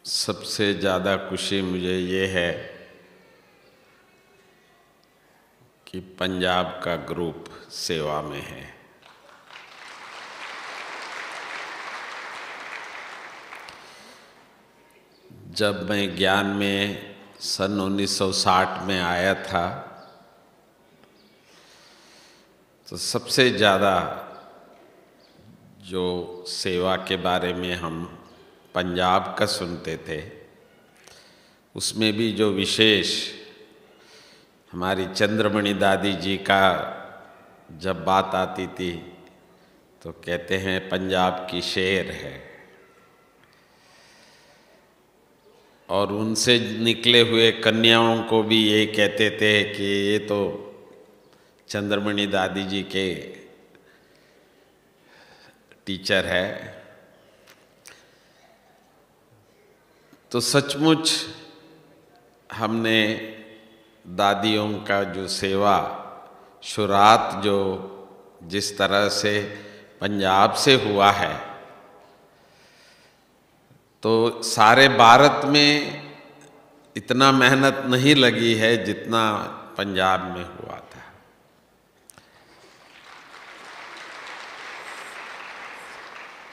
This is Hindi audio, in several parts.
सबसे ज़्यादा खुशी मुझे ये है कि पंजाब का ग्रुप सेवा में है। जब मैं ज्ञान में सन 1960 में आया था तो सबसे ज़्यादा जो सेवा के बारे में हम पंजाब का सुनते थे, उसमें भी जो विशेष हमारी चंद्रमणि दादी जी का जब बात आती थी तो कहते हैं पंजाब की शेर है, और उनसे निकले हुए कन्याओं को भी ये कहते थे कि ये तो चंद्रमणि दादी जी के टीचर है। तो सचमुच हमने दादियों का जो सेवा शुरुआत जो जिस तरह से पंजाब से हुआ है, तो सारे भारत में इतना मेहनत नहीं लगी है जितना पंजाब में हुआ था।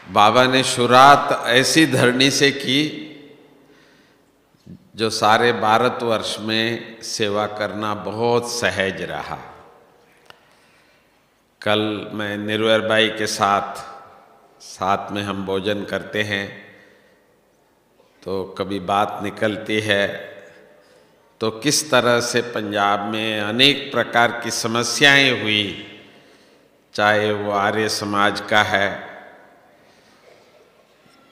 बाबा ने शुरुआत ऐसी धरनी से की जो सारे भारतवर्ष में सेवा करना बहुत सहज रहा। कल मैं निर्वैर भाई के साथ में हम भोजन करते हैं तो कभी बात निकलती है तो किस तरह से पंजाब में अनेक प्रकार की समस्याएं हुई, चाहे वो आर्य समाज का है,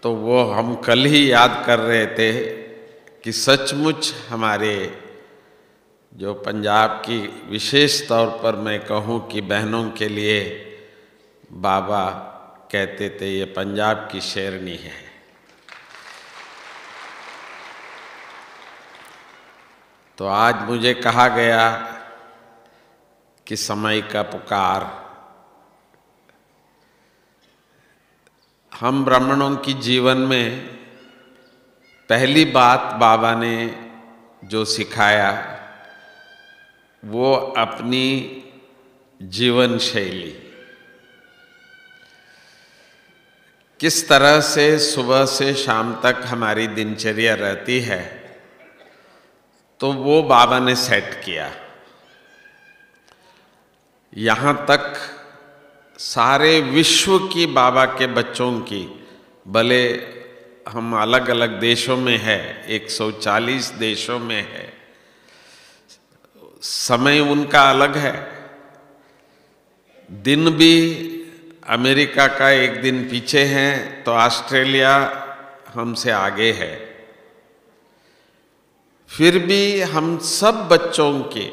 तो वो हम कल ही याद कर रहे थे कि सचमुच हमारे जो पंजाब की विशेष तौर पर मैं कहूँ कि बहनों के लिए बाबा कहते थे ये पंजाब की शेरनी है। तो आज मुझे कहा गया कि समय का पुकार, हम ब्राह्मणों की जीवन में पहली बात बाबा ने जो सिखाया वो अपनी जीवन शैली, किस तरह से सुबह से शाम तक हमारी दिनचर्या रहती है, तो वो बाबा ने सेट किया। यहाँ तक सारे विश्व की बाबा के बच्चों की, भले हम अलग अलग देशों में है, 140 देशों में है, समय उनका अलग है, दिन भी अमेरिका का एक दिन पीछे हैं तो ऑस्ट्रेलिया हमसे आगे है, फिर भी हम सब बच्चों के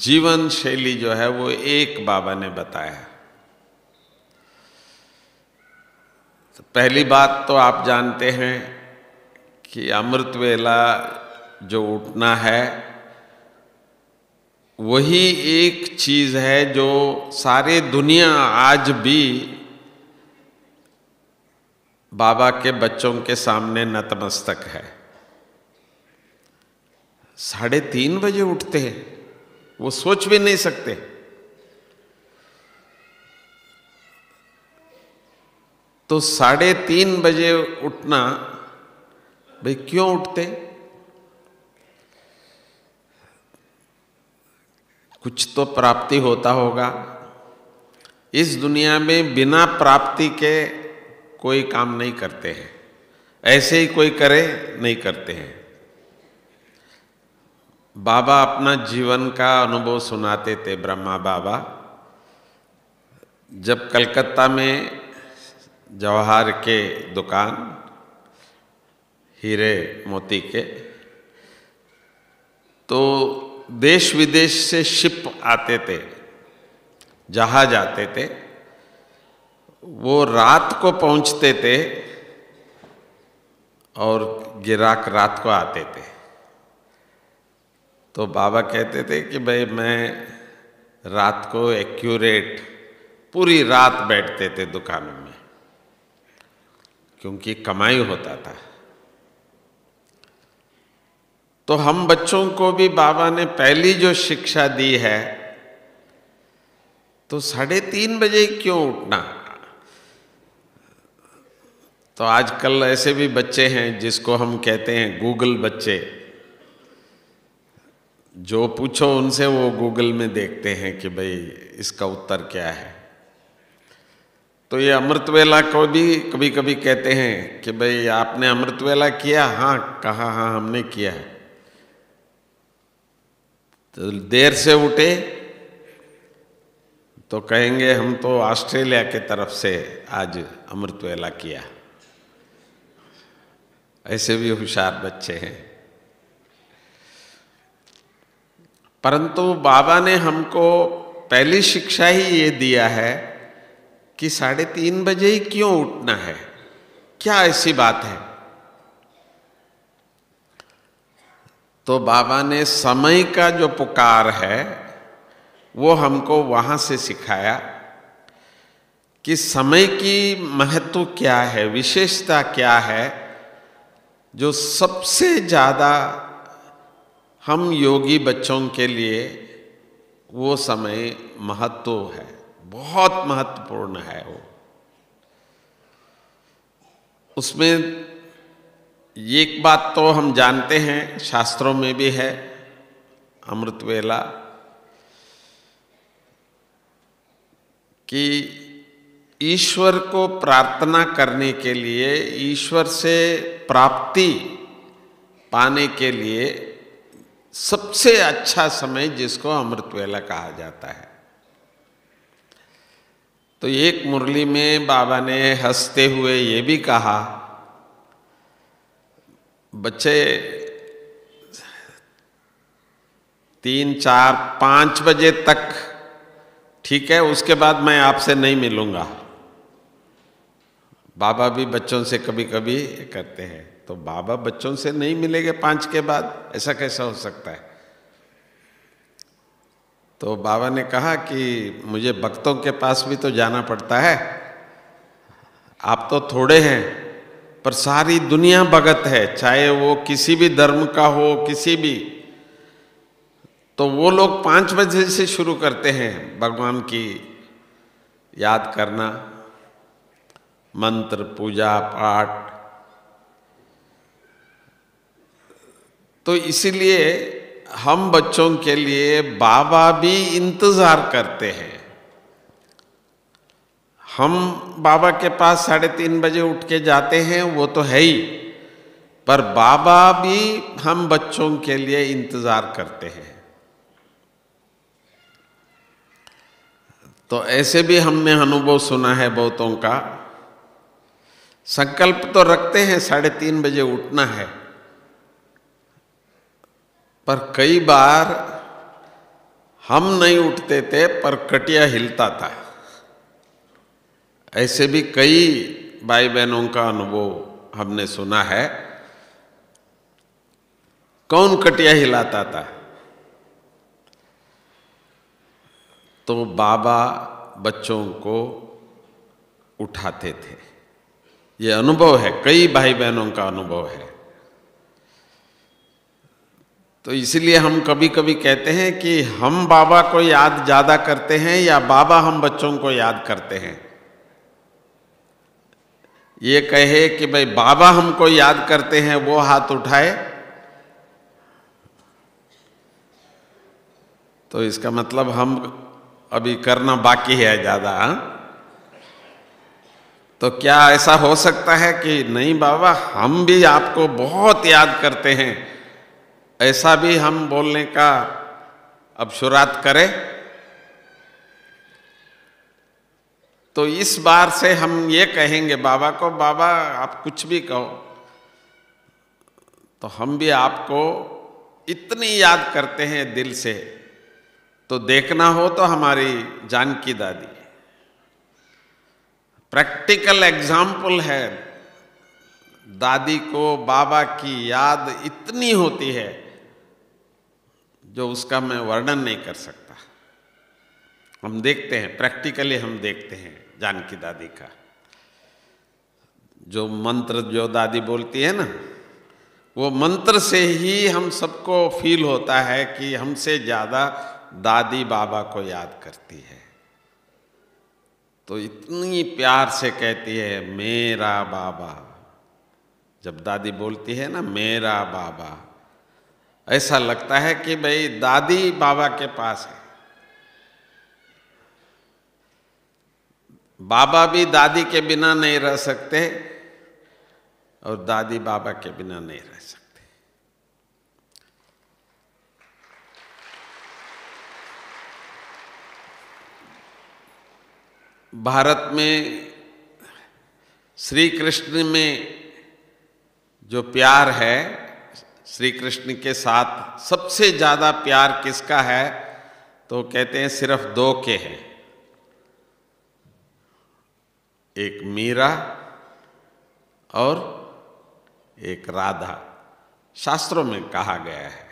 जीवन शैली जो है वो एक बाबा ने बताया। तो पहली बात तो आप जानते हैं कि अमृत वेला जो उठना है वही एक चीज है जो सारे दुनिया आज भी बाबा के बच्चों के सामने नतमस्तक है। 3:30 बजे उठते हैं, वो सोच भी नहीं सकते। तो 3:30 बजे उठना, भाई क्यों उठते? कुछ तो प्राप्ति होता होगा। इस दुनिया में बिना प्राप्ति के कोई काम नहीं करते हैं, ऐसे ही कोई करे नहीं करते हैं। बाबा अपना जीवन का अनुभव सुनाते थे, ब्रह्मा बाबा। जब कलकत्ता में जवाहर के दुकान हीरे मोती के, तो देश विदेश से शिप आते थे, जहाज आते थे, वो रात को पहुंचते थे और गिराक रात को आते थे। तो बाबा कहते थे कि भाई मैं रात को एक्यूरेट पूरी रात बैठते थे दुकानों में, क्योंकि कमाई होता था। तो हम बच्चों को भी बाबा ने पहली जो शिक्षा दी है, तो 3:30 बजे क्यों उठना। तो आजकल ऐसे भी बच्चे हैं जिसको हम कहते हैं गूगल बच्चे, जो पूछो उनसे वो गूगल में देखते हैं कि भाई इसका उत्तर क्या है। तो ये अमृतवेला को भी कभी कभी कहते हैं कि भाई आपने अमृतवेला किया, हाँ कहा, हाँ हमने किया है। तो देर से उठे तो कहेंगे हम तो ऑस्ट्रेलिया के तरफ से आज अमृतवेला किया। ऐसे भी होशियार बच्चे हैं। परंतु बाबा ने हमको पहली शिक्षा ही ये दिया है कि 3:30 बजे ही क्यों उठना है, क्या ऐसी बात है। तो बाबा ने समय का जो पुकार है वो हमको वहां से सिखाया कि समय की महत्व क्या है, विशेषता क्या है, जो सबसे ज़्यादा हम योगी बच्चों के लिए वो समय महत्व है, बहुत महत्वपूर्ण है वो। उसमें एक बात तो हम जानते हैं, शास्त्रों में भी है, अमृतवेला, कि ईश्वर को प्रार्थना करने के लिए, ईश्वर से प्राप्ति पाने के लिए सबसे अच्छा समय जिसको अमृतवेला कहा जाता है। तो एक मुरली में बाबा ने हंसते हुए ये भी कहा, बच्चे 3, 4, 5 बजे तक ठीक है, उसके बाद मैं आपसे नहीं मिलूंगा। बाबा भी बच्चों से कभी कभी करते हैं, तो बाबा बच्चों से नहीं मिलेंगे 5 के बाद, ऐसा कैसा हो सकता है। तो बाबा ने कहा कि मुझे भक्तों के पास भी तो जाना पड़ता है, आप तो थोड़े हैं पर सारी दुनिया भगत है, चाहे वो किसी भी धर्म का हो, किसी भी। तो वो लोग 5 बजे से शुरू करते हैं भगवान की याद करना, मंत्र, पूजा पाठ। तो इसीलिए हम बच्चों के लिए बाबा भी इंतजार करते हैं। हम बाबा के पास 3:30 बजे उठ के जाते हैं, वो तो है ही, पर बाबा भी हम बच्चों के लिए इंतजार करते हैं। तो ऐसे भी हमने अनुभव सुना है बहुतों का, संकल्प तो रखते हैं 3:30 बजे उठना है, पर कई बार हम नहीं उठते थे पर कटिया हिलता था। ऐसे भी कई भाई बहनों का अनुभव हमने सुना है। कौन कटिया हिलाता था? तो बाबा बच्चों को उठाते थे। ये अनुभव है, कई भाई बहनों का अनुभव है। तो इसलिए हम कभी कभी कहते हैं कि हम बाबा को याद ज्यादा करते हैं या बाबा हम बच्चों को याद करते हैं। ये कहे कि भाई बाबा हमको याद करते हैं, वो हाथ उठाए, तो इसका मतलब हम अभी करना बाकी है ज्यादा। तो क्या ऐसा हो सकता है कि नहीं बाबा हम भी आपको बहुत याद करते हैं, ऐसा भी हम बोलने का अब शुरुआत करें? तो इस बार से हम ये कहेंगे बाबा को, बाबा आप कुछ भी कहो, तो हम भी आपको इतनी याद करते हैं दिल से। तो देखना हो तो हमारी जानकी दादी प्रैक्टिकल एग्जाम्पल है। दादी को बाबा की याद इतनी होती है जो उसका मैं वर्णन नहीं कर सकता। हम देखते हैं, प्रैक्टिकली हम देखते हैं जानकी दादी का। जो मंत्र जो दादी बोलती है ना, वो मंत्र से ही हम सबको फील होता है कि हमसे ज़्यादा दादी बाबा को याद करती है। तो इतनी प्यार से कहती है मेरा बाबा। जब दादी बोलती है ना मेरा बाबा, ऐसा लगता है कि भाई दादी बाबा के पास है। बाबा भी दादी के बिना नहीं रह सकते और दादी बाबा के बिना नहीं रह सकते। भारत में श्री कृष्ण में जो प्यार है, श्री कृष्ण के साथ सबसे ज़्यादा प्यार किसका है, तो कहते हैं सिर्फ दो के हैं, एक मीरा और एक राधा। शास्त्रों में कहा गया है।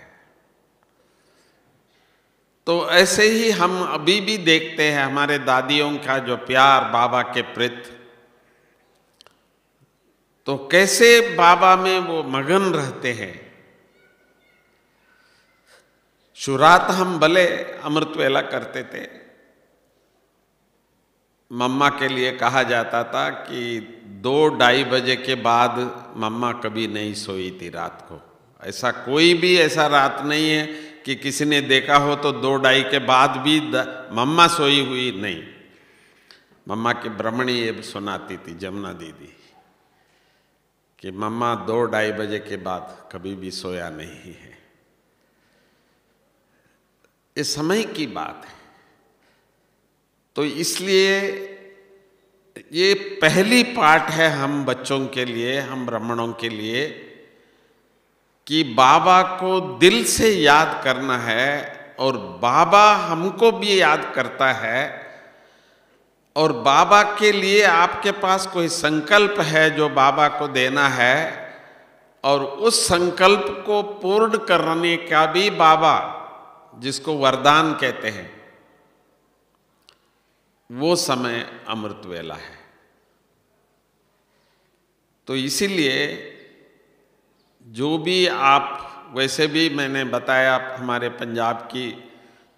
तो ऐसे ही हम अभी भी देखते हैं हमारे दादियों का जो प्यार बाबा के प्रति, तो कैसे बाबा में वो मगन रहते हैं। शुरुआत हम भले अमृत वेला करते थे, मम्मा के लिए कहा जाता था कि 2-2:30 बजे के बाद मम्मा कभी नहीं सोई थी रात को। ऐसा कोई भी ऐसा रात नहीं है कि किसी ने देखा हो तो 2-2:30 के बाद भी मम्मा सोई हुई नहीं। मम्मा की ब्राह्मणी ये सुनाती थी जमुना दीदी कि मम्मा 2-2:30 बजे के बाद कभी भी सोया नहीं है। ये समय की बात है। तो इसलिए ये पहली पाठ है हम बच्चों के लिए, हम ब्राह्मणों के लिए, कि बाबा को दिल से याद करना है और बाबा हमको भी याद करता है। और बाबा के लिए आपके पास कोई संकल्प है जो बाबा को देना है, और उस संकल्प को पूर्ण करने का भी बाबा, जिसको वरदान कहते हैं, वो समय अमृत वेला है। तो इसीलिए जो भी आप, वैसे भी मैंने बताया हमारे पंजाब की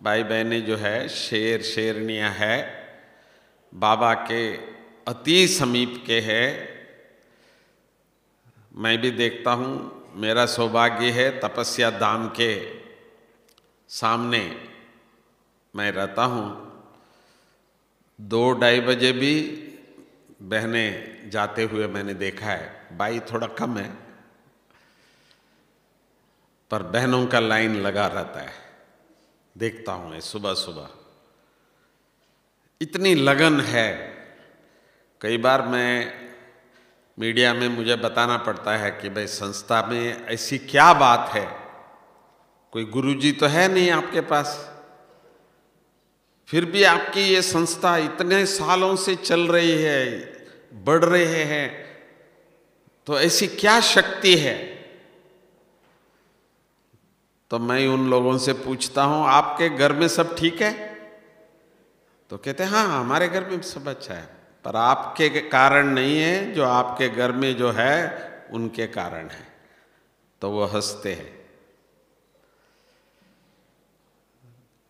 भाई बहनें जो है शेर शेरनियाँ है, बाबा के अति समीप के है। मैं भी देखता हूँ, मेरा सौभाग्य है तपस्या धाम के सामने मैं रहता हूँ। 2-2:30 बजे भी बहनें जाते हुए मैंने देखा है। भाई थोड़ा कम है, पर बहनों का लाइन लगा रहता है, देखता हूँ मैं सुबह सुबह। इतनी लगन है। कई बार मैं मीडिया में मुझे बताना पड़ता है कि भाई संस्था में ऐसी क्या बात है, कोई गुरुजी तो है नहीं आपके पास, फिर भी आपकी ये संस्था इतने सालों से चल रही है, बढ़ रहे हैं, तो ऐसी क्या शक्ति है। तो मैं उन लोगों से पूछता हूँ आपके घर में सब ठीक है, तो कहते हैं हाँ हमारे घर में सब अच्छा है, पर आपके कारण नहीं है, जो आपके घर में जो है उनके कारण है। तो वो हंसते हैं।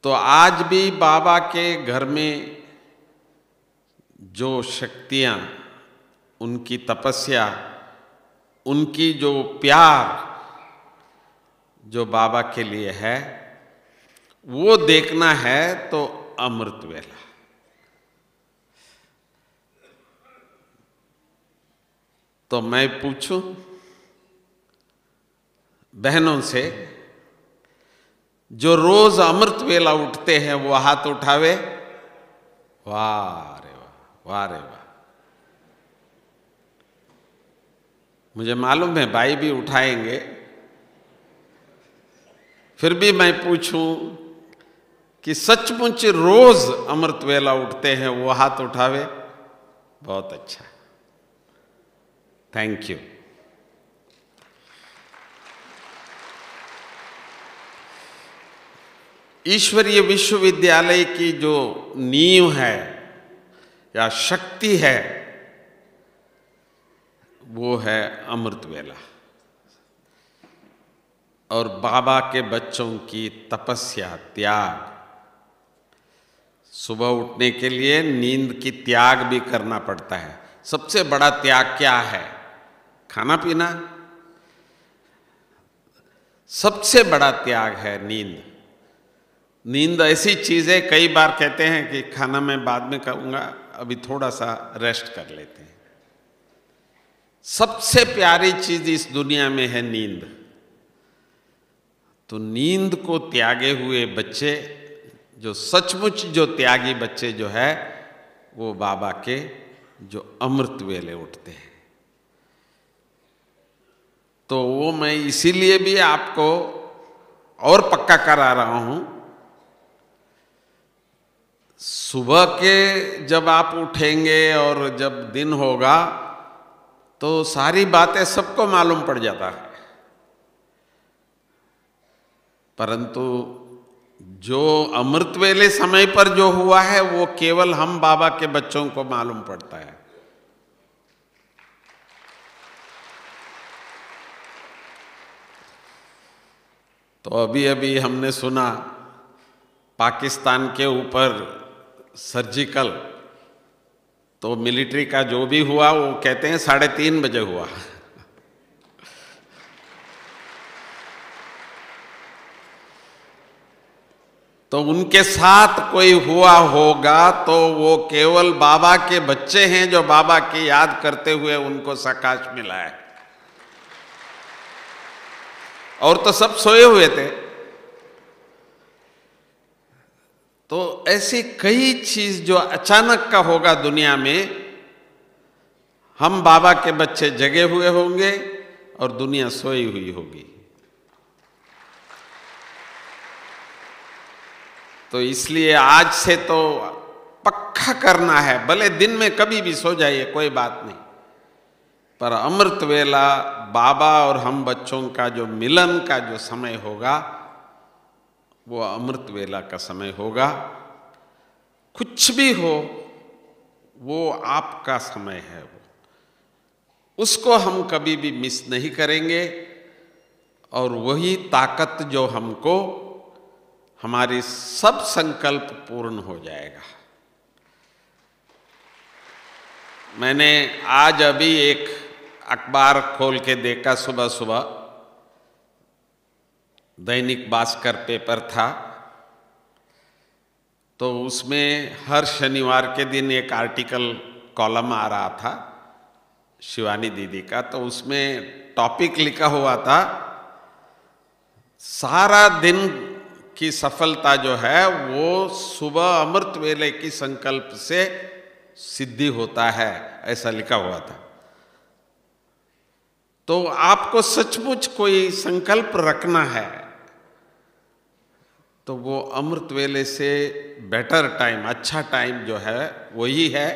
तो आज भी बाबा के घर में जो शक्तियाँ, उनकी तपस्या, उनकी जो प्यार जो बाबा के लिए है, वो देखना है तो अमृत वेला। तो मैं पूछूं बहनों से, जो रोज अमृत वेला उठते हैं वो हाथ उठावे। वाह रे वाह, वाह रे वाह। मुझे मालूम है भाई भी उठाएंगे, फिर भी मैं पूछूं कि सचमुच रोज अमृत वेला उठते हैं वो हाथ उठावे। बहुत अच्छा, थैंक यू। ईश्वरीय विश्वविद्यालय की जो नींव है या शक्ति है, वो है अमृत वेला। और बाबा के बच्चों की तपस्या, त्याग, सुबह उठने के लिए नींद की त्याग भी करना पड़ता है। सबसे बड़ा त्याग क्या है? खाना पीना। सबसे बड़ा त्याग है नींद। नींद ऐसी चीज है, कई बार कहते हैं कि खाना मैं बाद में खाऊंगा, अभी थोड़ा सा रेस्ट कर लेते हैं। सबसे प्यारी चीज इस दुनिया में है नींद। तो नींद को त्यागे हुए बच्चे, जो सचमुच जो त्यागी बच्चे जो है, वो बाबा के जो अमृत वेले उठते हैं। तो वो मैं इसीलिए भी आपको और पक्का करा रहा हूं, सुबह के जब आप उठेंगे और जब दिन होगा तो सारी बातें सबको मालूम पड़ जाता है, परंतु जो अमृत वेले समय पर जो हुआ है वो केवल हम बाबा के बच्चों को मालूम पड़ता है। तो अभी अभी हमने सुना पाकिस्तान के ऊपर सर्जिकल, तो मिलिट्री का जो भी हुआ वो कहते हैं 3:30 बजे हुआ। तो उनके साथ कोई हुआ होगा तो वो केवल बाबा के बच्चे हैं जो बाबा की याद करते हुए उनको प्रकाश मिला है, और तो सब सोए हुए थे। तो ऐसी कई चीज जो अचानक का होगा दुनिया में, हम बाबा के बच्चे जगे हुए होंगे और दुनिया सोई हुई होगी। तो इसलिए आज से तो पक्का करना है, भले दिन में कभी भी सो जाइए कोई बात नहीं, पर अमृत वेला बाबा और हम बच्चों का जो मिलन का जो समय होगा वो अमृत वेला का समय होगा। कुछ भी हो वो आपका समय है, उसको हम कभी भी मिस नहीं करेंगे, और वही ताकत जो हमको हमारी सब संकल्प पूर्ण हो जाएगा। मैंने आज अभी एक अखबार खोल के देखा, सुबह सुबह दैनिक भास्कर पेपर था, तो उसमें हर शनिवार के दिन एक आर्टिकल कॉलम आ रहा था शिवानी दीदी का। तो उसमें टॉपिक लिखा हुआ था, सारा दिन की सफलता जो है वो सुबह अमृत वेले की संकल्प से सिद्धि होता है, ऐसा लिखा हुआ था। तो आपको सचमुच कोई संकल्प रखना है तो वो अमृत वेले से बेटर टाइम, अच्छा टाइम जो है वही है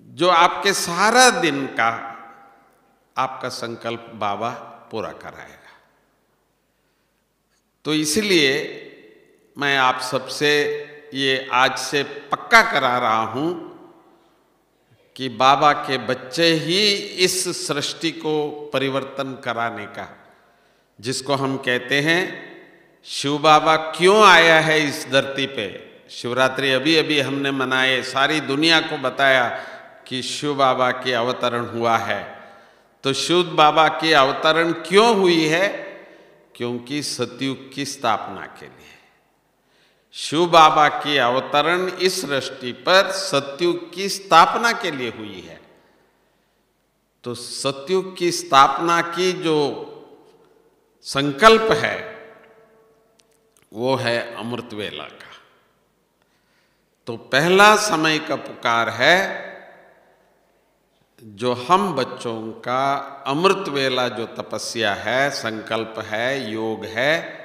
जो आपके सारा दिन का आपका संकल्प बाबा पूरा कराएगा। तो इसलिए मैं आप सबसे ये आज से पक्का करा रहा हूं कि बाबा के बच्चे ही इस सृष्टि को परिवर्तन कराने का, जिसको हम कहते हैं शिव बाबा क्यों आया है इस धरती पे। शिवरात्रि अभी अभी हमने मनाए, सारी दुनिया को बताया कि शिव बाबा के अवतरण हुआ है। तो शिव बाबा की अवतरण क्यों हुई है? क्योंकि सतयुग की स्थापना के लिए। शिव बाबा की अवतरण इस सृष्टि पर सतयुग की स्थापना के लिए हुई है। तो सतयुग की स्थापना की जो संकल्प है वो है अमृत वेला का। तो पहला समय का पुकार है जो हम बच्चों का अमृत वेला जो तपस्या है, संकल्प है, योग है,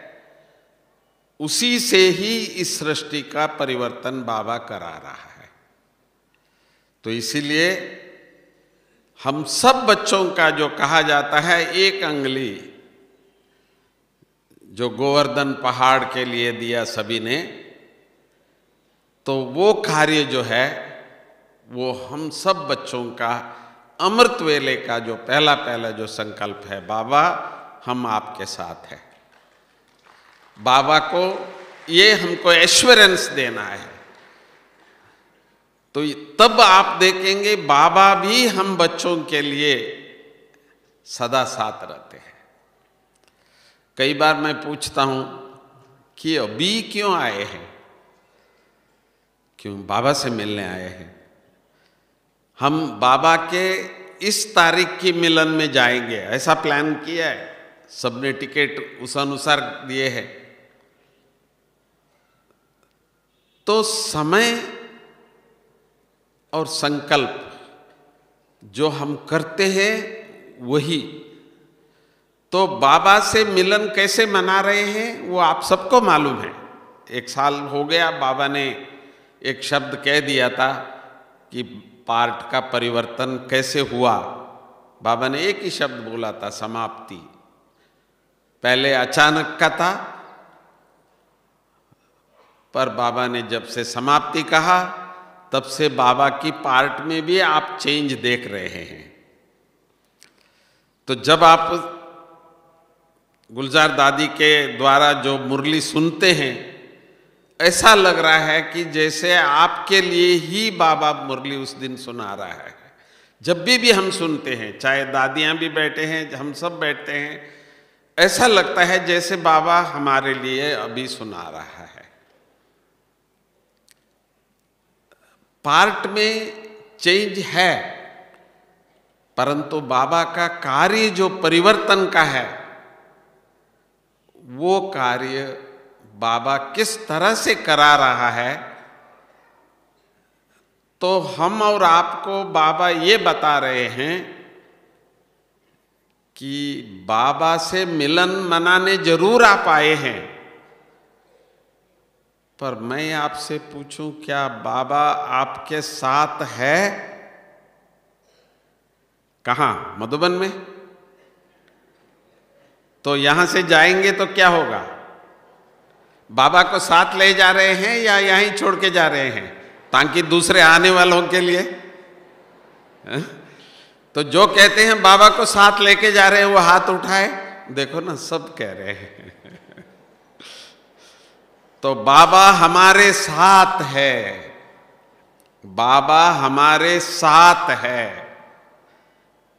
उसी से ही इस सृष्टि का परिवर्तन बाबा करा रहा है। तो इसीलिए हम सब बच्चों का जो कहा जाता है एक अंगुली, जो गोवर्धन पहाड़ के लिए दिया सभी ने, तो वो कार्य जो है वो हम सब बच्चों का अमृत वेले का जो पहला पहला जो संकल्प है, बाबा हम आपके साथ हैं। बाबा को ये हमको एश्योरेंस देना है। तो तब आप देखेंगे बाबा भी हम बच्चों के लिए सदा साथ रहते हैं। कई बार मैं पूछता हूं कि अभी क्यों आए हैं, क्यों? बाबा से मिलने आए हैं। हम बाबा के इस तारीख की मिलन में जाएंगे, ऐसा प्लान किया है, सबने टिकट उस अनुसार दिए हैं। तो समय और संकल्प जो हम करते हैं वही। तो बाबा से मिलन कैसे मना रहे हैं वो आप सबको मालूम है। 1 साल हो गया, बाबा ने एक शब्द कह दिया था कि पार्ट का परिवर्तन कैसे हुआ। बाबा ने एक ही शब्द बोला था, समाप्ति। पहले अचानक का था, पर बाबा ने जब से समाप्ति कहा तब से बाबा की पार्ट में भी आप चेंज देख रहे हैं। तो जब आप गुलजार दादी के द्वारा जो मुरली सुनते हैं, ऐसा लग रहा है कि जैसे आपके लिए ही बाबा मुरली उस दिन सुना रहा है। जब भी हम सुनते हैं, चाहे दादियां भी बैठे हैं, हम सब बैठते हैं, ऐसा लगता है जैसे बाबा हमारे लिए अभी सुना रहा है। पार्ट में चेंज है, परंतु बाबा का कार्य जो परिवर्तन का है, वो कार्य बाबा किस तरह से करा रहा है, तो हम और आपको बाबा ये बता रहे हैं कि बाबा से मिलन मनाने जरूर आप आए हैं, पर मैं आपसे पूछूं, क्या बाबा आपके साथ है? कहाँ? मधुबन में। तो यहां से जाएंगे तो क्या होगा? बाबा को साथ ले जा रहे हैं या यहीं छोड़ के जा रहे हैं, ताकि दूसरे आने वालों के लिए? तो जो कहते हैं बाबा को साथ लेके जा रहे हैं वो हाथ उठाए। देखो ना, सब कह रहे हैं। तो बाबा हमारे साथ है, बाबा हमारे साथ है।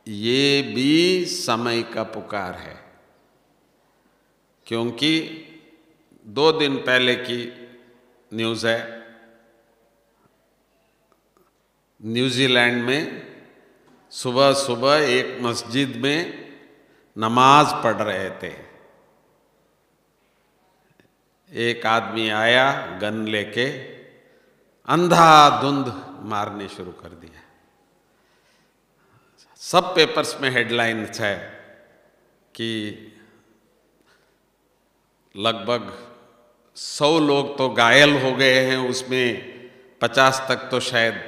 ये भी समय का पुकार है, क्योंकि 2 दिन पहले की न्यूज़ है, न्यूजीलैंड में सुबह सुबह एक मस्जिद में नमाज पढ़ रहे थे। एक आदमी आया गन लेके, अंधाधुंध मारने शुरू कर दिया। सब पेपर्स में हेडलाइंस है कि लगभग 100 लोग तो घायल हो गए हैं, उसमें 50 तक तो शायद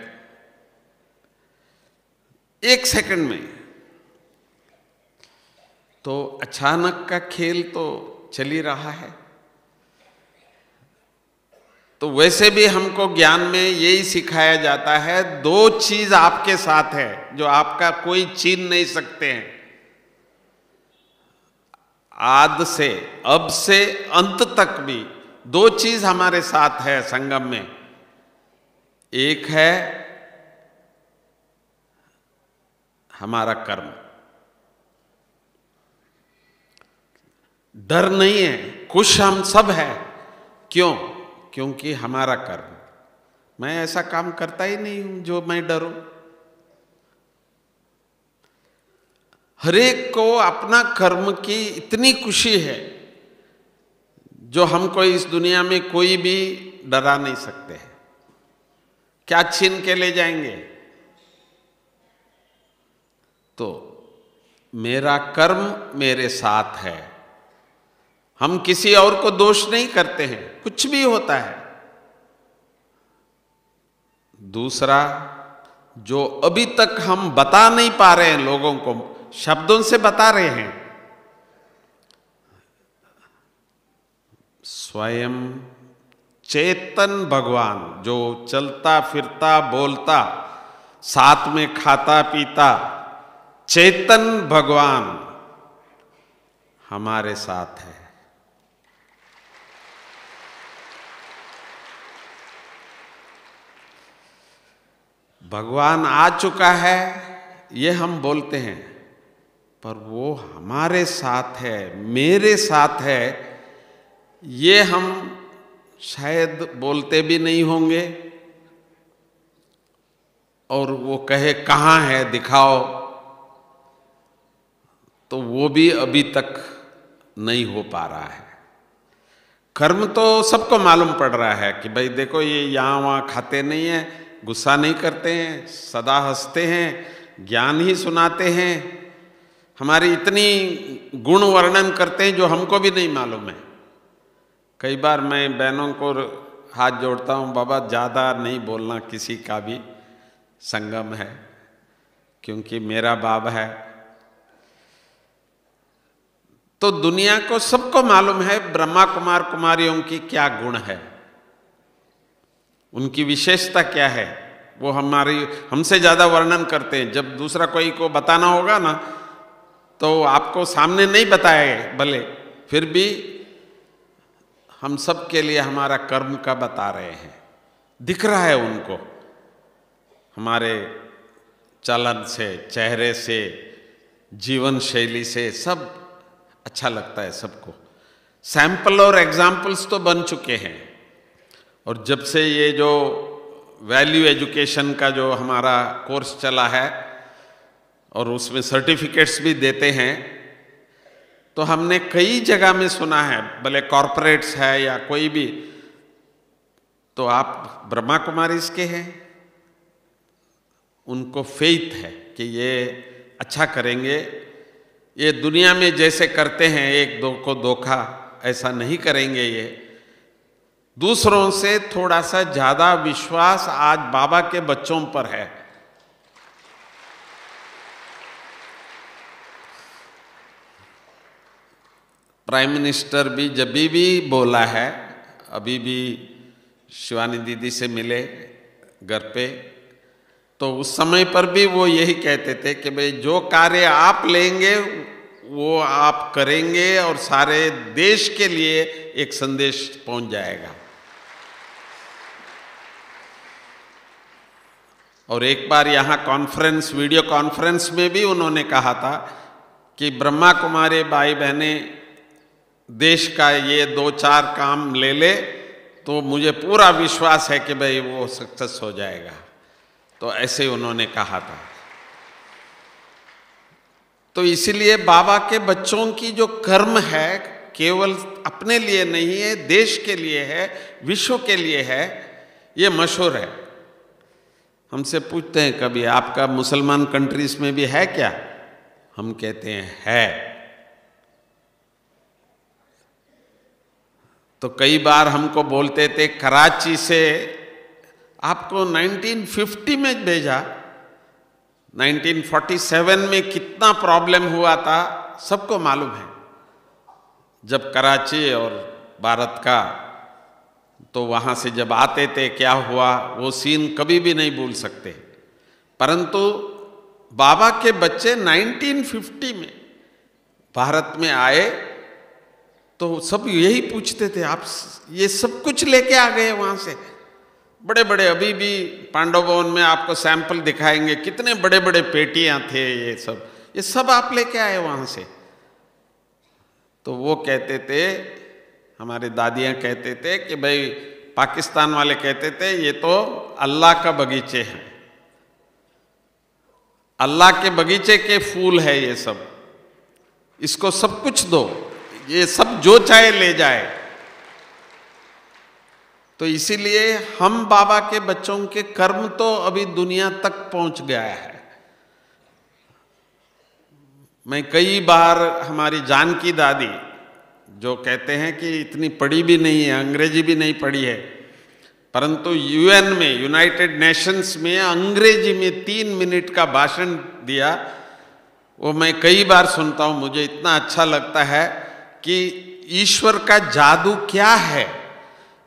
1 सेकंड में। तो अचानक का खेल तो चल ही रहा है। तो वैसे भी हमको ज्ञान में यही सिखाया जाता है, 2 चीज आपके साथ है जो आपका कोई छीन नहीं सकते हैं। आद से, अब से, अंत तक भी 2 चीज हमारे साथ है संगम में। एक है हमारा कर्म। डर नहीं है, खुश हम सब है। क्यों? क्योंकि हमारा कर्म। मैं ऐसा काम करता ही नहीं हूं जो मैं डरूं। हरेक को अपना कर्म की इतनी खुशी है जो हमको इस दुनिया में कोई भी डरा नहीं सकते हैं। क्या छीन के ले जाएंगे? तो मेरा कर्म मेरे साथ है। हम किसी और को दोष नहीं करते हैं, कुछ भी होता है। दूसरा, जो अभी तक हम बता नहीं पा रहे हैं लोगों को, शब्दों से बता रहे हैं, स्वयं चेतन भगवान जो चलता फिरता बोलता साथ में खाता पीता चेतन भगवान हमारे साथ है। भगवान आ चुका है ये हम बोलते हैं, पर वो हमारे साथ है, मेरे साथ है, ये हम शायद बोलते भी नहीं होंगे। और वो कहे कहाँ है दिखाओ, तो वो भी अभी तक नहीं हो पा रहा है। कर्म तो सबको मालूम पड़ रहा है कि भाई देखो ये यहाँ वहाँ खाते नहीं हैं, गुस्सा नहीं करते हैं, सदा हंसते हैं, ज्ञान ही सुनाते हैं, हमारी इतनी गुण वर्णन करते हैं जो हमको भी नहीं मालूम है। कई बार मैं बहनों को हाथ जोड़ता हूँ, बाबा ज़्यादा नहीं बोलना, किसी का भी संगम है, क्योंकि मेरा बाप है। तो दुनिया को सबको मालूम है ब्रह्मा कुमार कुमारियों की क्या गुण है, उनकी विशेषता क्या है, वो हमसे ज़्यादा वर्णन करते हैं। जब दूसरा कोई को बताना होगा ना, तो आपको सामने नहीं बताए भले, फिर भी हम सब के लिए हमारा कर्म का बता रहे हैं, दिख रहा है उनको, हमारे चलन से, चेहरे से, जीवन शैली से, सब अच्छा लगता है सबको। सैंपल और एग्जाम्पल्स तो बन चुके हैं। और जब से ये जो वैल्यू एजुकेशन का जो हमारा कोर्स चला है और उसमें सर्टिफिकेट्स भी देते हैं, तो हमने कई जगह में सुना है, भले कॉरपोरेट्स है या कोई भी, तो आप ब्रह्मा कुमारीज के हैं, उनको फेथ है कि ये अच्छा करेंगे, ये दुनिया में जैसे करते हैं एक दो को धोखा, ऐसा नहीं करेंगे। ये दूसरों से थोड़ा सा ज़्यादा विश्वास आज बाबा के बच्चों पर है। प्राइम मिनिस्टर भी जब भी बोला है, अभी भी शिवानी दीदी से मिले घर पे, तो उस समय पर भी वो यही कहते थे कि भाई जो कार्य आप लेंगे वो आप करेंगे और सारे देश के लिए एक संदेश पहुंच जाएगा। और एक बार यहाँ कॉन्फ्रेंस, वीडियो कॉन्फ्रेंस में भी उन्होंने कहा था कि ब्रह्मा कुमारी भाई बहनें देश का ये 2-4 काम ले ले तो मुझे पूरा विश्वास है कि भाई वो सक्सेस हो जाएगा। तो ऐसे उन्होंने कहा था। तो इसीलिए बाबा के बच्चों की जो कर्म है केवल अपने लिए नहीं है, देश के लिए है, विश्व के लिए है, ये मशहूर है। हमसे पूछते हैं कभी आपका मुसलमान कंट्रीज में भी है क्या, हम कहते हैं है। तो कई बार हमको बोलते थे कराची से आपको 1950 में भेजा, 1947 में कितना प्रॉब्लम हुआ था सबको मालूम है। जब कराची और भारत का, तो वहाँ से जब आते थे क्या हुआ वो सीन कभी भी नहीं भूल सकते। परंतु बाबा के बच्चे 1950 में भारत में आए तो सब यही पूछते थे, आप ये सब कुछ लेके आ गए वहाँ से, बड़े बड़े, अभी भी पांडव भवन में आपको सैंपल दिखाएंगे, कितने बड़े बड़े पेटियां थे, ये सब आप लेके आए वहाँ से। तो वो कहते थे, हमारे दादियाँ कहते थे कि भाई पाकिस्तान वाले कहते थे ये तो अल्लाह का बगीचे हैं, अल्लाह के बगीचे के फूल है ये सब, इसको सब कुछ दो, ये सब जो चाहे ले जाए। तो इसीलिए हम बाबा के बच्चों के कर्म तो अभी दुनिया तक पहुंच गया है। मैं कई बार, हमारी जानकी दादी जो कहते हैं कि इतनी पढ़ी भी नहीं है, अंग्रेजी भी नहीं पढ़ी है, परंतु यूएन में, यूनाइटेड नेशंस में अंग्रेजी में 3 मिनट का भाषण दिया, वो मैं कई बार सुनता हूँ, मुझे इतना अच्छा लगता है कि ईश्वर का जादू क्या है,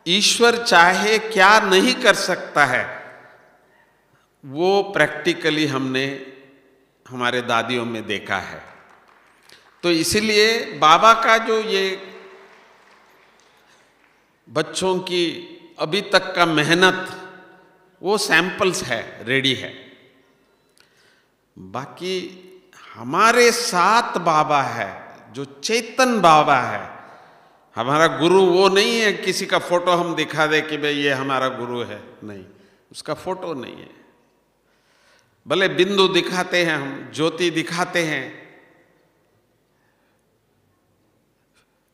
ईश्वर चाहे क्या नहीं कर सकता है, वो प्रैक्टिकली हमने हमारे दादियों में देखा है। तो इसीलिए बाबा का जो ये बच्चों की अभी तक का मेहनत, वो सैंपल्स है, रेडी है। बाकी हमारे साथ बाबा है, जो चेतन बाबा है। हमारा गुरु वो नहीं है किसी का फोटो हम दिखा दे कि भाई ये हमारा गुरु है, नहीं, उसका फोटो नहीं है। भले बिंदु दिखाते हैं, हम ज्योति दिखाते हैं।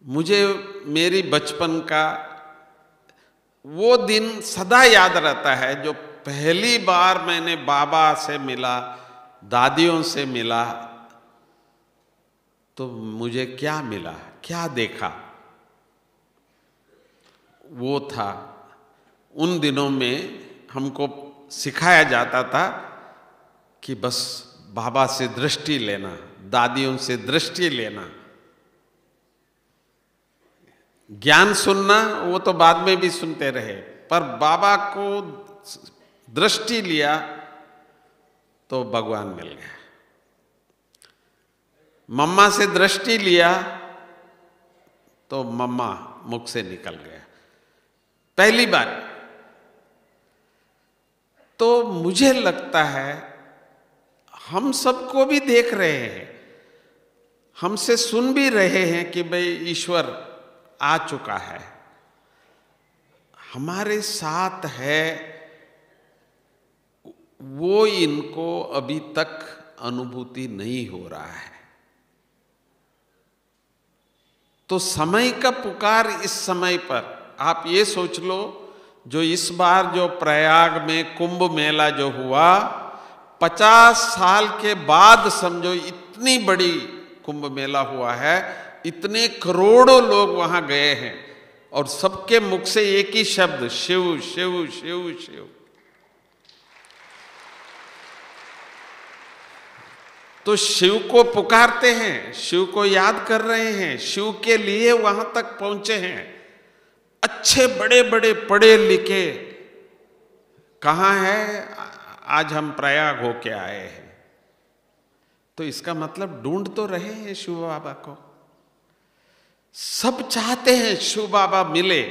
मुझे मेरी बचपन का वो दिन सदा याद रहता है, जो पहली बार मैंने बाबा से मिला, दादियों से मिला, तो मुझे क्या मिला, क्या देखा। वो था, उन दिनों में हमको सिखाया जाता था कि बस बाबा से दृष्टि लेना, दादियों से दृष्टि लेना। ज्ञान सुनना वो तो बाद में भी सुनते रहे, पर बाबा को दृष्टि लिया तो भगवान मिल गया। मम्मा से दृष्टि लिया तो मम्मा मुख से निकल गया पहली बार। तो मुझे लगता है हम सबको भी देख रहे हैं, हमसे सुन भी रहे हैं कि भाई ईश्वर आ चुका है, हमारे साथ है। वो इनको अभी तक अनुभूति नहीं हो रहा है। तो समय का पुकार इस समय पर आप ये सोच लो, जो इस बार जो प्रयाग में कुंभ मेला जो हुआ, 50 साल के बाद समझो इतनी बड़ी कुंभ मेला हुआ है, इतने करोड़ों लोग वहां गए हैं और सबके मुख से एक ही शब्द, शिव शिव शिव शिव। तो शिव को पुकारते हैं, शिव को याद कर रहे हैं, शिव के लिए वहां तक पहुंचे हैं। अच्छे बड़े बड़े पढ़े लिखे कहाँ है, आज हम प्रयाग होके आए हैं। तो इसका मतलब ढूंढ तो रहे हैं शिव बाबा को। सब चाहते हैं शिव बाबा मिले,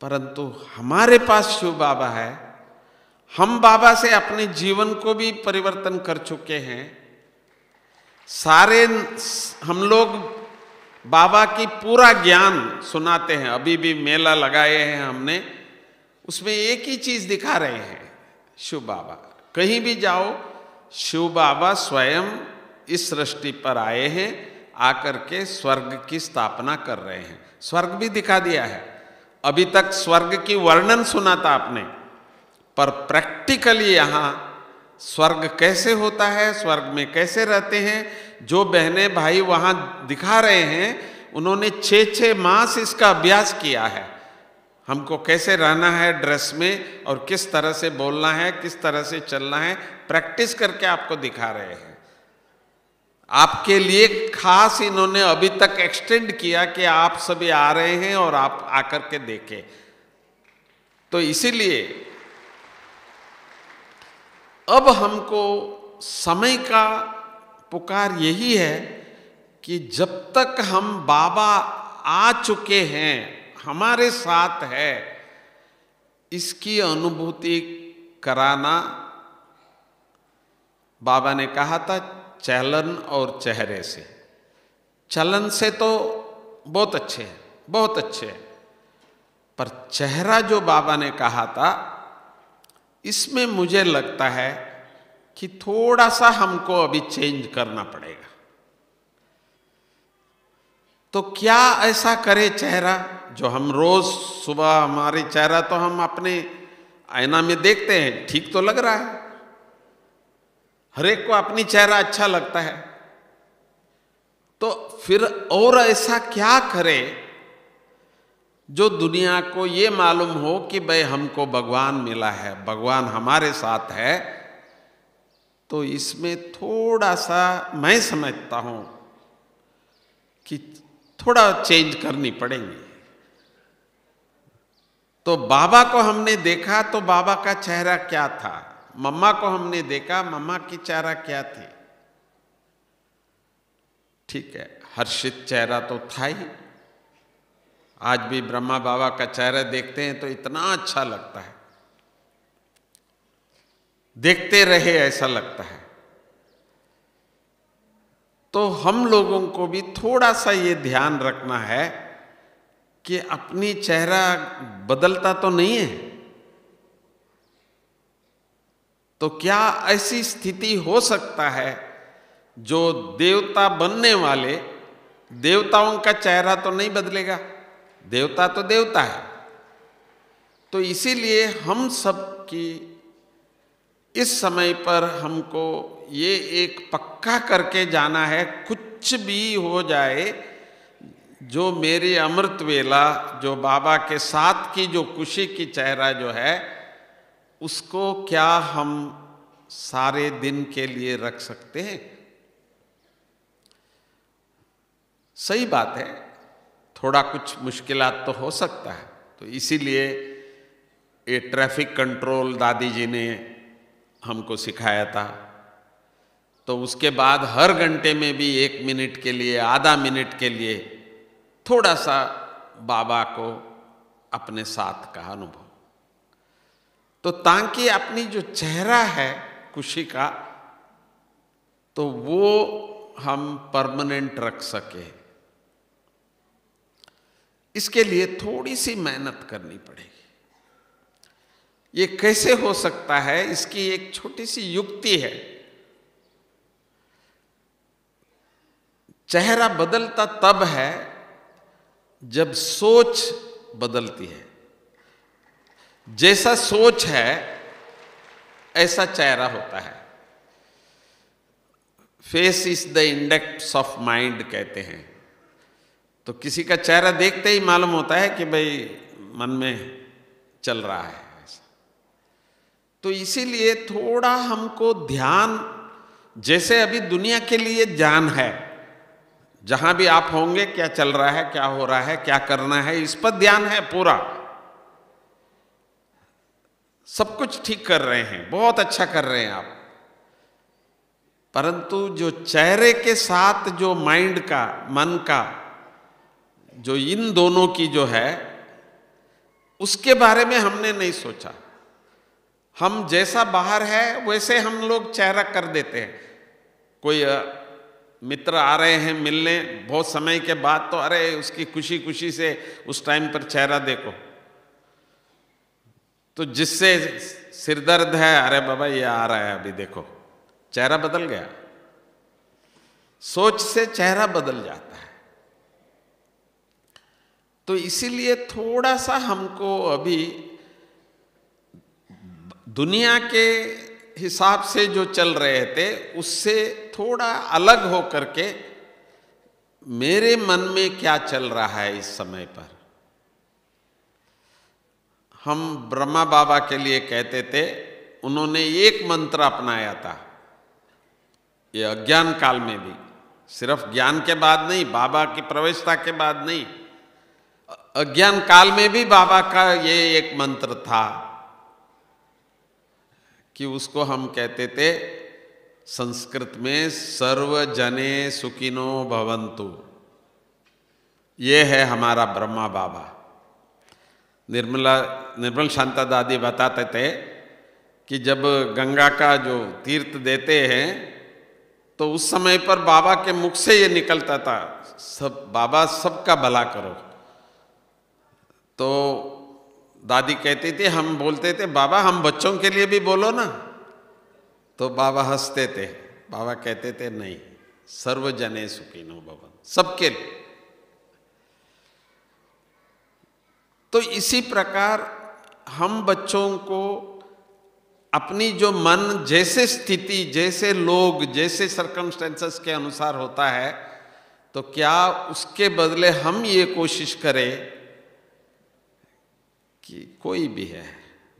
परंतु हमारे पास शिव बाबा है। हम बाबा से अपने जीवन को भी परिवर्तन कर चुके हैं। सारे हम लोग बाबा की पूरा ज्ञान सुनाते हैं। अभी भी मेला लगाए हैं हमने, उसमें एक ही चीज दिखा रहे हैं, शिव बाबा। कहीं भी जाओ, शिव बाबा स्वयं इस सृष्टि पर आए हैं, आकर के स्वर्ग की स्थापना कर रहे हैं। स्वर्ग भी दिखा दिया है। अभी तक स्वर्ग की वर्णन सुना था आपने, पर प्रैक्टिकली यहाँ स्वर्ग कैसे होता है, स्वर्ग में कैसे रहते हैं, जो बहनें भाई वहाँ दिखा रहे हैं, उन्होंने 6-6 मास इसका अभ्यास किया है। हमको कैसे रहना है ड्रेस में, और किस तरह से बोलना है, किस तरह से चलना है, प्रैक्टिस करके आपको दिखा रहे हैं। आपके लिए खास इन्होंने अभी तक एक्सटेंड किया कि आप सभी आ रहे हैं और आप आकर के देखें। तो इसीलिए अब हमको समय का पुकार यही है कि जब तक हम बाबा आ चुके हैं, हमारे साथ है, इसकी अनुभूति कराना। बाबा ने कहा था चलन और चेहरे से। चलन से तो बहुत अच्छे हैं, बहुत अच्छे हैं, पर चेहरा जो बाबा ने कहा था, इसमें मुझे लगता है कि थोड़ा सा हमको अभी चेंज करना पड़ेगा। तो क्या ऐसा करे चेहरा, जो हम रोज सुबह हमारी चेहरा तो हम अपने आईना में देखते हैं, ठीक तो लग रहा है, हर एक को अपनी चेहरा अच्छा लगता है। तो फिर और ऐसा क्या करे जो दुनिया को ये मालूम हो कि भाई हमको भगवान मिला है, भगवान हमारे साथ है। तो इसमें थोड़ा सा मैं समझता हूं कि थोड़ा चेंज करनी पड़ेगी। तो बाबा को हमने देखा तो बाबा का चेहरा क्या था, मम्मा को हमने देखा, मम्मा की चेहरा क्या थी। ठीक है, हर्षित चेहरा तो था ही। आज भी ब्रह्मा बाबा का चेहरा देखते हैं तो इतना अच्छा लगता है, देखते रहे ऐसा लगता है। तो हम लोगों को भी थोड़ा सा ये ध्यान रखना है कि अपनी चेहरा बदलता तो नहीं है। तो क्या ऐसी स्थिति हो सकता है जो देवता बनने वाले, देवताओं का चेहरा तो नहीं बदलेगा, देवता तो देवता है। तो इसीलिए हम सब की इस समय पर हमको ये एक पक्का करके जाना है, कुछ भी हो जाए, जो मेरी अमृत वेला, जो बाबा के साथ की जो खुशी की चेहरा जो है, उसको क्या हम सारे दिन के लिए रख सकते हैं? सही बात है, थोड़ा कुछ मुश्किलात तो हो सकता है। तो इसीलिए ये ट्रैफिक कंट्रोल दादी जी ने हमको सिखाया था। तो उसके बाद हर घंटे में भी 1 मिनट के लिए, आधा मिनट के लिए थोड़ा सा बाबा को अपने साथ का अनुभव, तो ताकि अपनी जो चेहरा है खुशी का, तो वो हम परमानेंट रख सके। इसके लिए थोड़ी सी मेहनत करनी पड़ेगी। ये कैसे हो सकता है, इसकी एक छोटी सी युक्ति है। चेहरा बदलता तब है जब सोच बदलती है। जैसा सोच है ऐसा चेहरा होता है। Face is the index of mind कहते हैं। तो किसी का चेहरा देखते ही मालूम होता है कि भाई मन में चल रहा है ऐसा। तो इसीलिए थोड़ा हमको ध्यान, जैसे अभी दुनिया के लिए ध्यान है, जहां भी आप होंगे क्या चल रहा है, क्या हो रहा है, क्या करना है, इस पर ध्यान है पूरा। सब कुछ ठीक कर रहे हैं, बहुत अच्छा कर रहे हैं आप। परंतु जो चेहरे के साथ जो माइंड का, मन का, जो इन दोनों की जो है, उसके बारे में हमने नहीं सोचा। हम जैसा बाहर है वैसे हम लोग चेहरा कर देते हैं। कोई मित्र आ रहे हैं मिलने बहुत समय के बाद, तो अरे उसकी खुशी खुशी से उस टाइम पर चेहरा देखो। तो जिससे सिर दर्द है, अरे बाबा ये आ रहा है अभी देखो, चेहरा बदल गया। सोच से चेहरा बदल जाता है। तो इसीलिए थोड़ा सा हमको अभी दुनिया के हिसाब से जो चल रहे थे उससे थोड़ा अलग हो करके मेरे मन में क्या चल रहा है इस समय पर। हम ब्रह्मा बाबा के लिए कहते थे, उन्होंने एक मंत्र अपनाया था। ये अज्ञान काल में भी, सिर्फ ज्ञान के बाद नहीं, बाबा की प्रवेशता के बाद नहीं, अज्ञान काल में भी बाबा का ये एक मंत्र था कि उसको हम कहते थे संस्कृत में सर्वजने सुखिनो भवन्तु। ये है हमारा ब्रह्मा बाबा। निर्मल शांता दादी बताते थे कि जब गंगा का जो तीर्थ देते हैं तो उस समय पर बाबा के मुख से ये निकलता था, सब बाबा सबका भला करो। तो दादी कहती थी, हम बोलते थे बाबा हम बच्चों के लिए भी बोलो ना, तो बाबा हंसते थे। बाबा कहते थे नहीं, सर्वजने सुखिनो भवन्तु, सबके लिए। तो इसी प्रकार हम बच्चों को अपनी जो मन जैसे स्थिति, जैसे लोग, जैसे सर्कमस्टेंसेस के अनुसार होता है, तो क्या उसके बदले हम ये कोशिश करें कि कोई भी है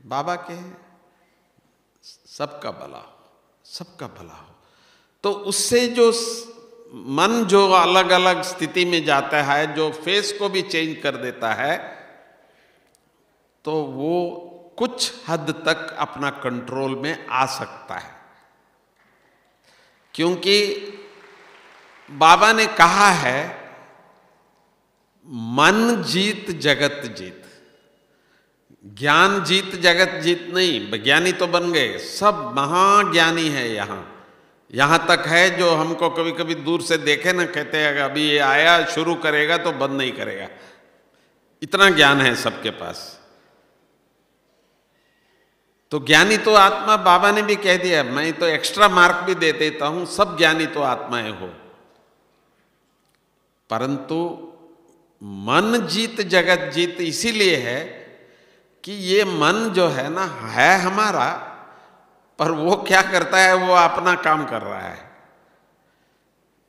बाबा के हैं, सबका भला हो, सबका भला हो। तो उससे जो मन जो अलग अलग स्थिति में जाता है, जो फेस को भी चेंज कर देता है, तो वो कुछ हद तक अपना कंट्रोल में आ सकता है। क्योंकि बाबा ने कहा है, मन जीत जगत जीत। ज्ञान जीत जगत जीत नहीं, विज्ञानी तो बन गए, सब महाज्ञानी है यहां तक है जो हमको कभी कभी दूर से देखे ना, कहते हैं अभी ये आया शुरू करेगा तो बंद नहीं करेगा, इतना ज्ञान है सबके पास। तो ज्ञानी तो आत्मा, बाबा ने भी कह दिया, मैं तो एक्स्ट्रा मार्क भी दे देता हूं, सब ज्ञानी तो आत्माएं हो। परंतु मन जीत जगत जीत इसीलिए है कि ये मन जो है ना, है हमारा, पर वो क्या करता है, वो अपना काम कर रहा है।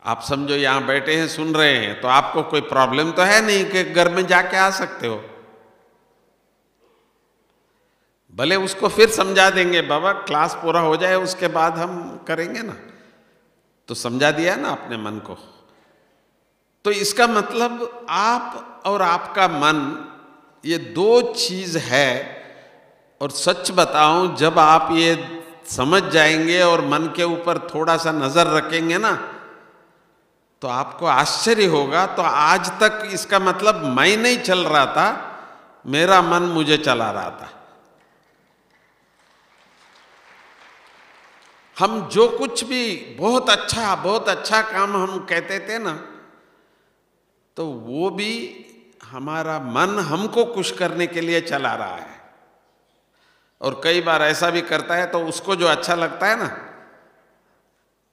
आप समझो यहां बैठे हैं सुन रहे हैं, तो आपको कोई प्रॉब्लम तो है नहीं कि घर में जाके आ सकते हो। भले उसको फिर समझा देंगे, बाबा क्लास पूरा हो जाए उसके बाद हम करेंगे ना, तो समझा दिया ना अपने मन को। तो इसका मतलब आप और आपका मन, ये दो चीज है। और सच बताऊं, जब आप ये समझ जाएंगे और मन के ऊपर थोड़ा सा नजर रखेंगे ना, तो आपको आश्चर्य होगा। तो आज तक इसका मतलब मैं नहीं चल रहा था, मेरा मन मुझे चला रहा था। हम जो कुछ भी बहुत अच्छा काम हम कहते थे ना, तो वो भी हमारा मन हमको खुश करने के लिए चला रहा है। और कई बार ऐसा भी करता है, तो उसको जो अच्छा लगता है ना,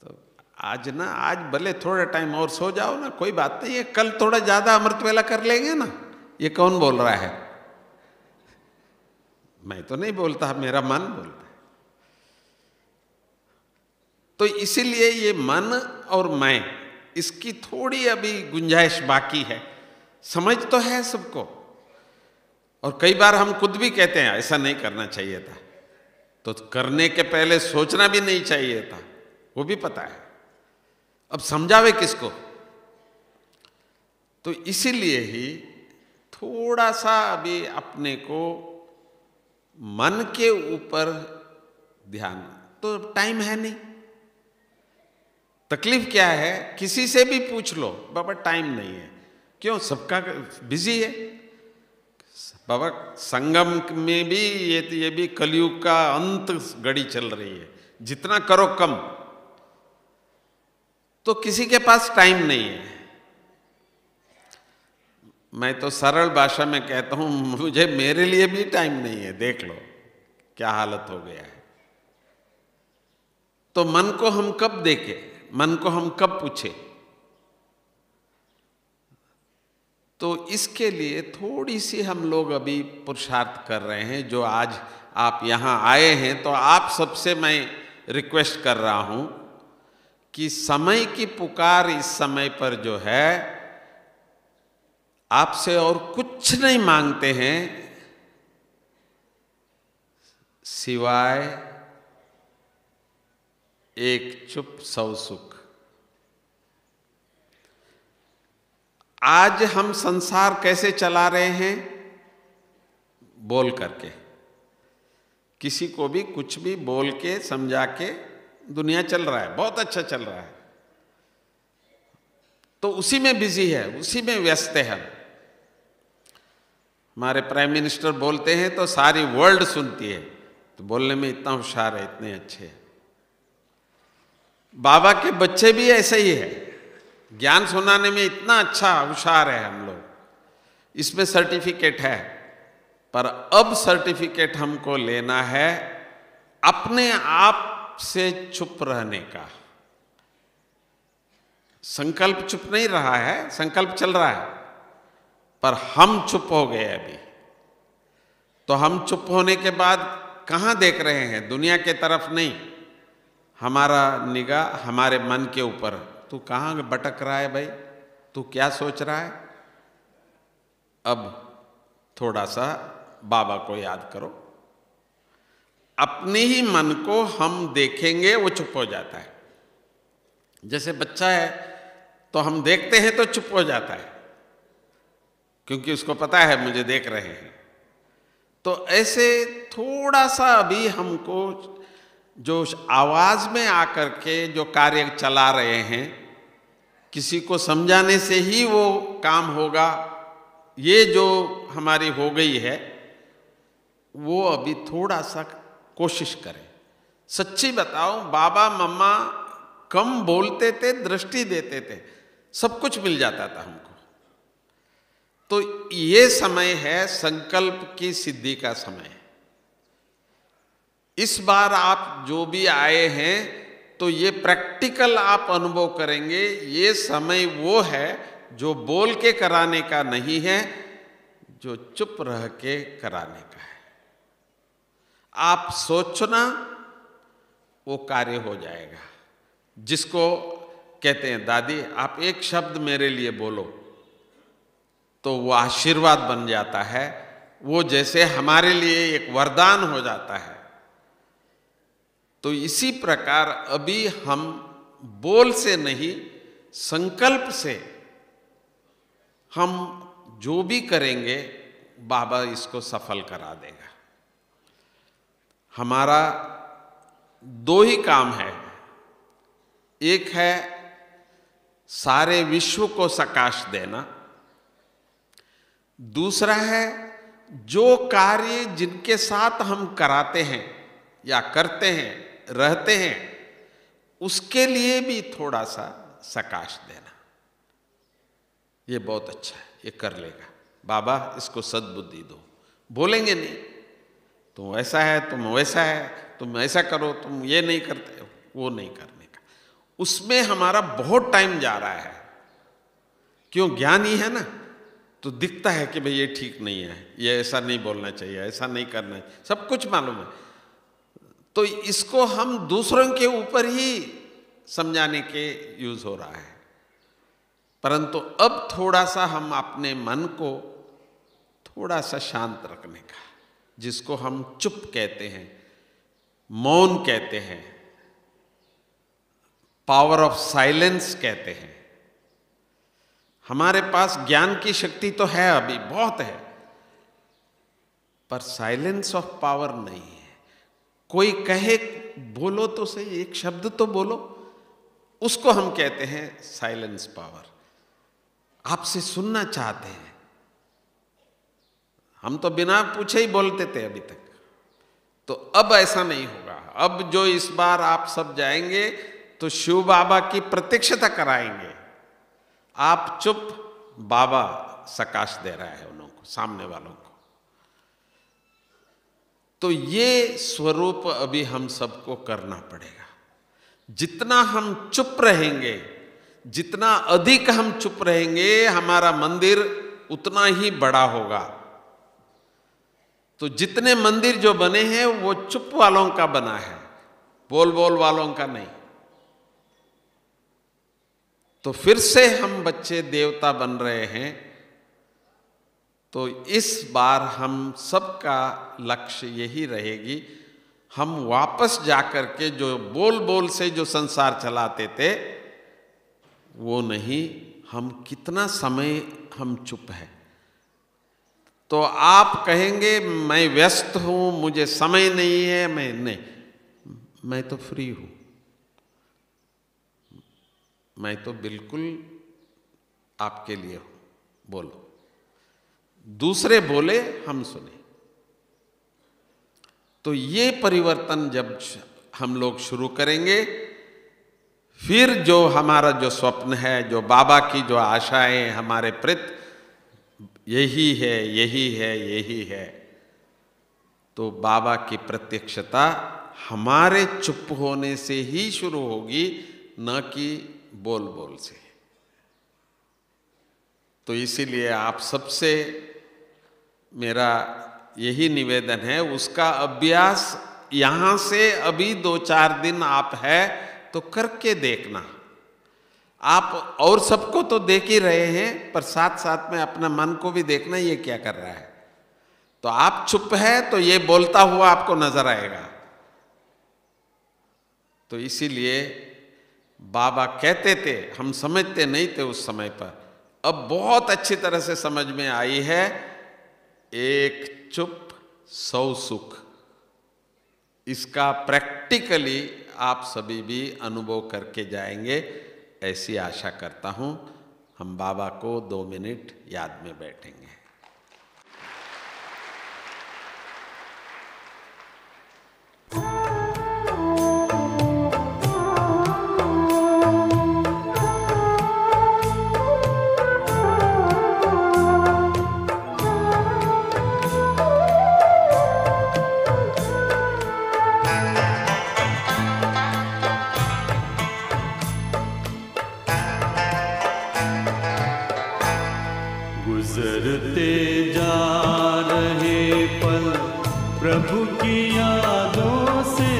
तो आज भले थोड़ा टाइम और सो जाओ ना, कोई बात नहीं है, कल थोड़ा ज्यादा अमृत वेला कर लेंगे ना। ये कौन बोल रहा है? मैं तो नहीं बोलता, मेरा मन बोलता है। तो इसीलिए ये मन और मैं, इसकी थोड़ी अभी गुंजाइश बाकी है। समझ तो है सबको, और कई बार हम खुद भी कहते हैं ऐसा नहीं करना चाहिए था, तो करने के पहले सोचना भी नहीं चाहिए था, वो भी पता है। अब समझावे किसको? तो इसीलिए ही थोड़ा सा अभी अपने को मन के ऊपर ध्यान, तो टाइम है नहीं। तकलीफ क्या है, किसी से भी पूछ लो, बाबा टाइम नहीं है। क्यों? सबका बिजी है। बाबा संगम में भी ये भी कलयुग का अंत घड़ी चल रही है, जितना करो कम। तो किसी के पास टाइम नहीं है। मैं तो सरल भाषा में कहता हूं, मेरे लिए भी टाइम नहीं है। देख लो क्या हालत हो गया है। तो मन को हम कब देखें, मन को हम कब पूछे? तो इसके लिए थोड़ी सी हम लोग अभी पुरुषार्थ कर रहे हैं। जो आज आप यहाँ आए हैं, तो आप सबसे मैं रिक्वेस्ट कर रहा हूं कि समय की पुकार इस समय पर जो है, आपसे और कुछ नहीं मांगते हैं सिवाय एक चुप सौ सुख। आज हम संसार कैसे चला रहे हैं? बोल करके, किसी को भी कुछ भी बोल के समझा के दुनिया चल रहा है, बहुत अच्छा चल रहा है। तो उसी में बिजी है, उसी में व्यस्त है हम। हमारे प्राइम मिनिस्टर बोलते हैं तो सारी वर्ल्ड सुनती है, तो बोलने में इतना होशियार है, इतने अच्छे हैं। बाबा के बच्चे भी ऐसे ही है, ज्ञान सुनाने में इतना अच्छा होशियार है हम लोग, इसमें सर्टिफिकेट है। पर अब सर्टिफिकेट हमको लेना है अपने आप से चुप रहने का। संकल्प चुप नहीं रहा है, संकल्प चल रहा है, पर हम चुप हो गए अभी। तो हम चुप होने के बाद कहाँ देख रहे हैं? दुनिया के तरफ नहीं, हमारा निगाह हमारे मन के ऊपर। तू कहाँ भटक रहा है भाई? तू क्या सोच रहा है? अब थोड़ा सा बाबा को याद करो। अपने ही मन को हम देखेंगे, वो चुप हो जाता है। जैसे बच्चा है तो हम देखते हैं तो चुप हो जाता है, क्योंकि उसको पता है मुझे देख रहे हैं। तो ऐसे थोड़ा सा अभी हमको जो आवाज में आकर के जो कार्य चला रहे हैं, किसी को समझाने से ही वो काम होगा, ये जो हमारी हो गई है, वो अभी थोड़ा सा कोशिश करें। सच्ची बताओ, बाबा मम्मा कम बोलते थे, दृष्टि देते थे, सब कुछ मिल जाता था हमको। तो ये समय है संकल्प की सिद्धि का समय। इस बार आप जो भी आए हैं तो ये प्रैक्टिकल आप अनुभव करेंगे। ये समय वो है जो बोल के कराने का नहीं है, जो चुप रह के कराने का है। आप सोचना, वो कार्य हो जाएगा। जिसको कहते हैं दादी आप एक शब्द मेरे लिए बोलो, तो वो आशीर्वाद बन जाता है, वो जैसे हमारे लिए एक वरदान हो जाता है। तो इसी प्रकार अभी हम बोल से नहीं, संकल्प से हम जो भी करेंगे बाबा इसको सफल करा देगा। हमारा दो ही काम है, एक है सारे विश्व को सकाश देना, दूसरा है जो कार्य जिनके साथ हम कराते हैं या करते हैं, रहते हैं, उसके लिए भी थोड़ा सा सकाश देना। ये बहुत अच्छा है, ये कर लेगा बाबा, इसको सद्बुद्धि दो। बोलेंगे नहीं तुम ऐसा है, तुम वैसा है, तुम ऐसा करो, तुम ये नहीं करते, वो नहीं करने का। उसमें हमारा बहुत टाइम जा रहा है। क्यों? ज्ञानी है ना, तो दिखता है कि भाई ये ठीक नहीं है, ये ऐसा नहीं बोलना चाहिए, ऐसा नहीं करना है, सब कुछ मालूम है। तो इसको हम दूसरों के ऊपर ही समझाने के यूज हो रहा है। परंतु अब थोड़ा सा हम अपने मन को थोड़ा सा शांत रखने का, जिसको हम चुप कहते हैं, मौन कहते हैं, पावर ऑफ साइलेंस कहते हैं। हमारे पास ज्ञान की शक्ति तो है, अभी बहुत है, पर साइलेंस ऑफ पावर नहीं है। कोई कहे बोलो तो सही, एक शब्द तो बोलो, उसको हम कहते हैं साइलेंस पावर। आपसे सुनना चाहते हैं, हम तो बिना पूछे ही बोलते थे अभी तक, तो अब ऐसा नहीं होगा। अब जो इस बार आप सब जाएंगे तो शिव बाबा की प्रत्यक्षता कराएंगे। आप चुप, बाबा सकाश दे रहा है उन को, सामने वालों को। तो ये स्वरूप अभी हम सबको करना पड़ेगा। जितना हम चुप रहेंगे, जितना अधिक हम चुप रहेंगे, हमारा मंदिर उतना ही बड़ा होगा। तो जितने मंदिर जो बने हैं वो चुप वालों का बना है, बोल बोल वालों का नहीं। तो फिर से हम बच्चे देवता बन रहे हैं। तो इस बार हम सबका लक्ष्य यही रहेगी, हम वापस जाकर के जो बोल बोल से जो संसार चलाते थे वो नहीं, हम कितना समय हम चुप है। तो आप कहेंगे मैं व्यस्त हूं, मुझे समय नहीं है, मैं तो फ्री हूं, मैं तो बिल्कुल आपके लिए हूं, बोलो। दूसरे बोले, हम सुने। तो ये परिवर्तन जब हम लोग शुरू करेंगे, फिर जो हमारा जो स्वप्न है, जो बाबा की जो आशाएं हमारे प्रति, यही है, यही है, यही है, तो बाबा की प्रत्यक्षता हमारे चुप होने से ही शुरू होगी, न कि बोल बोल से। तो इसीलिए आप सबसे मेरा यही निवेदन है, उसका अभ्यास यहाँ से अभी 2-4 दिन आप है तो करके देखना। आप और सबको तो देख ही रहे हैं, पर साथ साथ में अपना मन को भी देखना, ये क्या कर रहा है। तो आप चुप है तो ये बोलता हुआ आपको नजर आएगा। तो इसीलिए बाबा कहते थे, हम समझते नहीं थे उस समय पर, अब बहुत अच्छी तरह से समझ में आई है। एक चुप सौ सुख, इसका प्रैक्टिकली आप सभी भी अनुभव करके जाएंगे, ऐसी आशा करता हूँ। हम बाबा को 2 मिनट याद में बैठेंगे। गुजरते जा रहे पल प्रभु की यादों से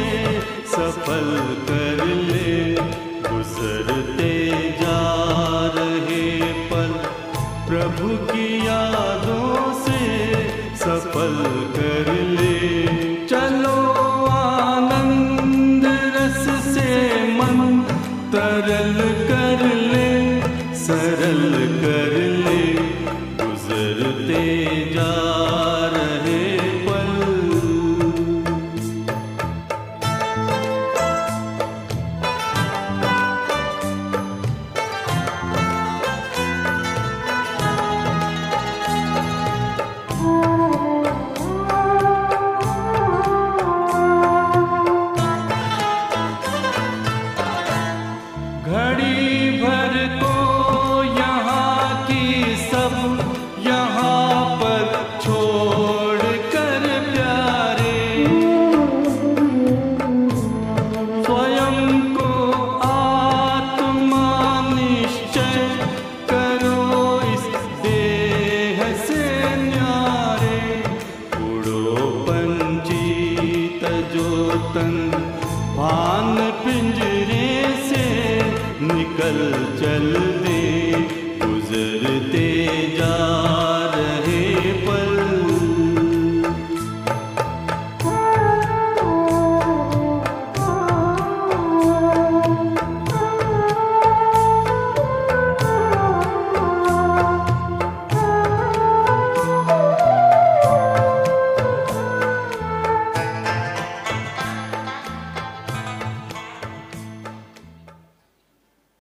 सफल कर ले। गुजरते जा रहे पल प्रभु की यादों से सफल कर ले। चलो आनंद रस से मन तरल कर ले, सरल कर ले। गुजरते जा रहे पल। घड़ी भर को यहाँ की सब यहाँ पर छोड़ कर प्यारे, स्वयं को आत्मा निश्चय करो इस देह से न्यारे। उड़ो पंछी तजो तन भान पिंजरे से निकल चल